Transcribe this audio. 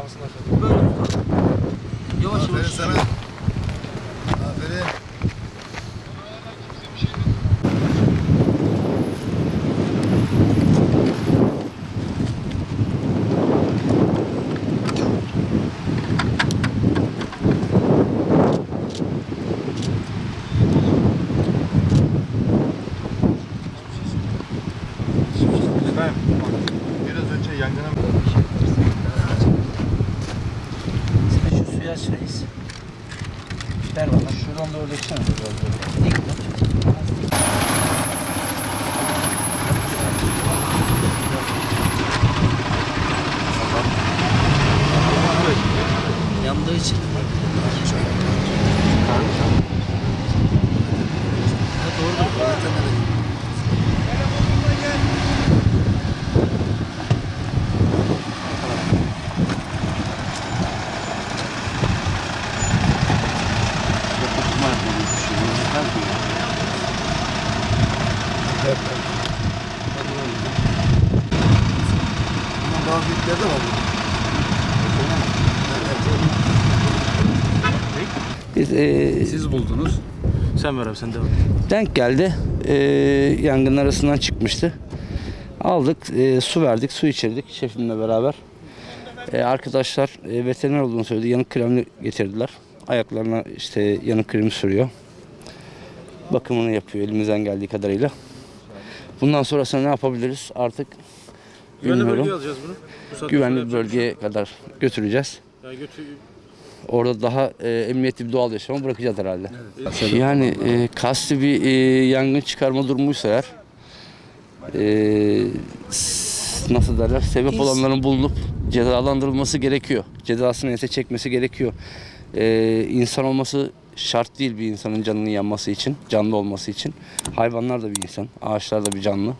kafasını aşağı. Böyle tutalım. Yavaş yavaş. Aferin sana. Aferin. Biraz önce yangına Sen şu suyu aç reis. Ver bana. Şuradan doğru geçsene. Dik tut. Yandığı için. Ha, doğrudur. Bundan daha büyükleri de var. Biz, siz buldunuz. Sen ver abi, sen devam. denk geldi. Yangın arasından çıkmıştı. Aldık, su verdik, su içirdik şefimle beraber. Arkadaşlar veteriner olduğunu söyledi. Yanık kremini getirdiler. Ayaklarına işte yanık kremi sürüyor. Bakımını yapıyor elimizden geldiği kadarıyla. Bundan sonrasında ne yapabiliriz artık Güvenli bilmiyorum. bölgeye alacağız bunu. Bu saatten Güvenli sonra bir bölgeye kadar götüreceğiz. Yani Orada daha emniyetli bir doğal yaşama bırakacağız herhalde. Evet. Yani kasti bir yangın çıkarma durumuysa eğer nasıl derler, sebep olanların bulunup cezalandırılması gerekiyor. Cezasını neyse çekmesi gerekiyor. İnsan olması şart değil bir insanın canının yanması için, canlı olması için. Hayvanlar da bir insan, ağaçlar da bir canlı.